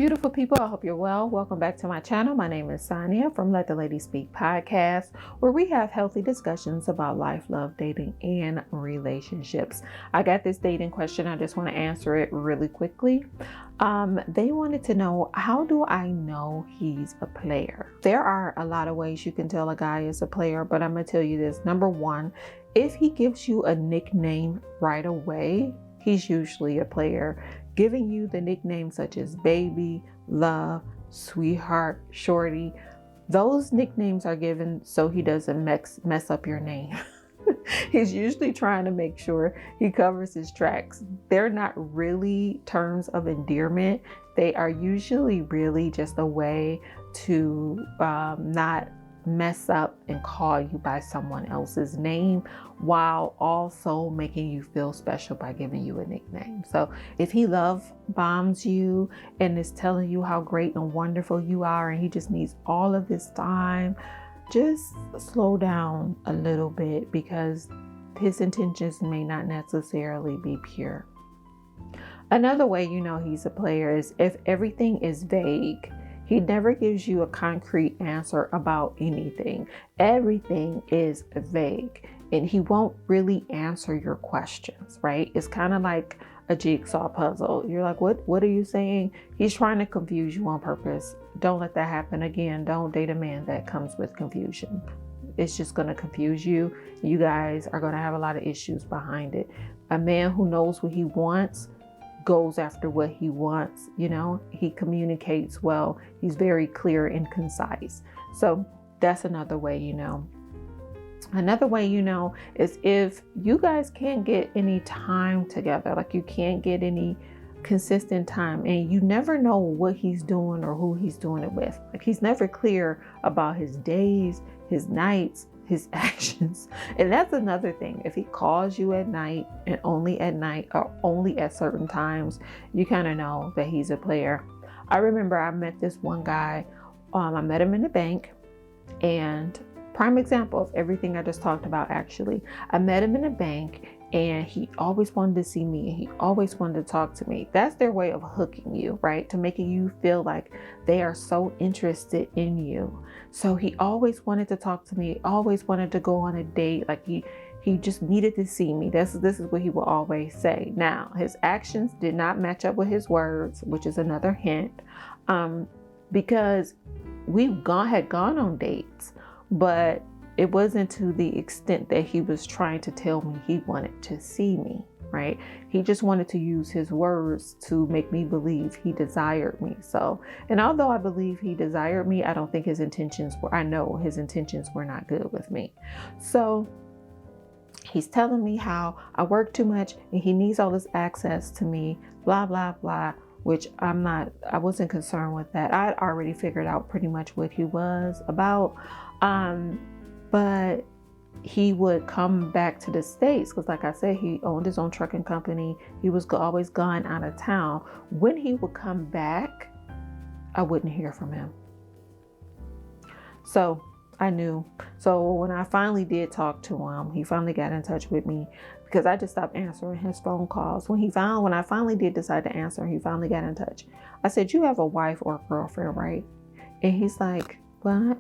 beautiful people, I hope you're well. Welcome back to my channel. My name is Sonya from Let the Ladies Speak podcast, where we have healthy discussions about life, love, dating, and relationships. I got this dating question. I just want to answer it really quickly. They wanted to know, how do I know he's a player? There are a lot of ways you can tell a guy is a player, but I'm going to tell you this. Number one, if he gives you a nickname right away, he's usually a player. Giving you the nicknames such as baby, love, sweetheart, shorty, those nicknames are given so he doesn't mess up your name. He's usually trying to make sure he covers his tracks. They're not really terms of endearment. They are usually really just a way to not mess up and call you by someone else's name, while also making you feel special by giving you a nickname. So if he love bombs you and is telling you how great and wonderful you are, and he just needs all of his time, just slow down a little bit, because his intentions may not necessarily be pure. Another way you know he's a player is if everything is vague. He never gives you a concrete answer about anything. Everything is vague, and he won't really answer your questions, right? It's kind of like a jigsaw puzzle. You're like, what are you saying? He's trying to confuse you on purpose. Don't let that happen again. Don't date a man that comes with confusion. It's just going to confuse you. You guys are going to have a lot of issues behind it. A man who knows what he wants goes after what he wants. He communicates well. He's very clear and concise. So that's another way you know. Another way you know is if you guys can't get any time together, like you can't get any consistent time, and you never know what he's doing or who he's doing it with. Like he's never clear about his days, his nights, his actions. And that's another thing. If he calls you at night and only at night or only at certain times, you kind of know that he's a player. I remember I met this one guy. I met him in the bank, and prime example of everything I just talked about, actually. I met him in a bank, and he always wanted to see me, and he always wanted to talk to me. That's their way of hooking you, right? To making you feel like they are so interested in you. So he always wanted to talk to me, always wanted to go on a date. Like he just needed to see me. This is what he will always say. Now, his actions did not match up with his words, which is another hint, because we had gone on dates, but it wasn't to the extent that he was trying to tell me he wanted to see me, right? He just wanted to use his words to make me believe he desired me. So, and although I believe he desired me, I don't think I know his intentions were not good with me. So he's telling me how I work too much and he needs all this access to me, blah, blah, blah, which I wasn't concerned with that. I'd already figured out pretty much what he was about. But he would come back to the States because, like I said, he owned his own trucking company. He was always gone out of town. When he would come back, I wouldn't hear from him. So I knew. So when I finally did talk to him, he finally got in touch with me because I just stopped answering his phone calls. When I finally did decide to answer, he finally got in touch. I said, "You have a wife or a girlfriend, right?" And he's like, "What?"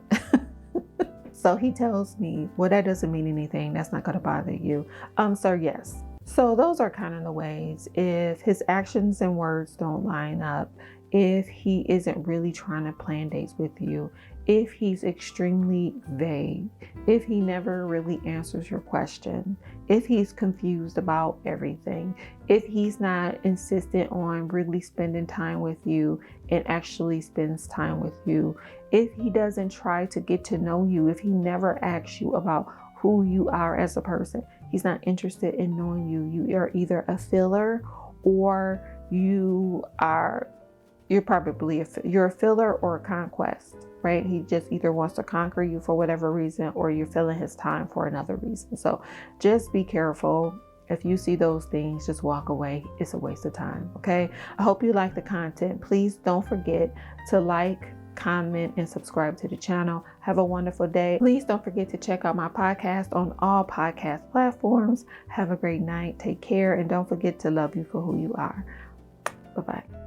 So he tells me, well, that doesn't mean anything. That's not going to bother you. So yes. So those are kind of the ways. If his actions and words don't line up, if he isn't really trying to plan dates with you, if he's extremely vague, if he never really answers your question, if he's confused about everything, if he's not insistent on really spending time with you and actually spends time with you, if he doesn't try to get to know you, if he never asks you about who you are as a person, he's not interested in knowing you. You are either a filler or you're a filler or a conquest, right? He just either wants to conquer you for whatever reason, or you're filling his time for another reason. So just be careful. If you see those things, just walk away. It's a waste of time. Okay. I hope you like the content. Please don't forget to like, comment, and subscribe to the channel. Have a wonderful day. Please don't forget to check out my podcast on all podcast platforms. Have a great night. Take care. And don't forget to love you for who you are. Bye-bye.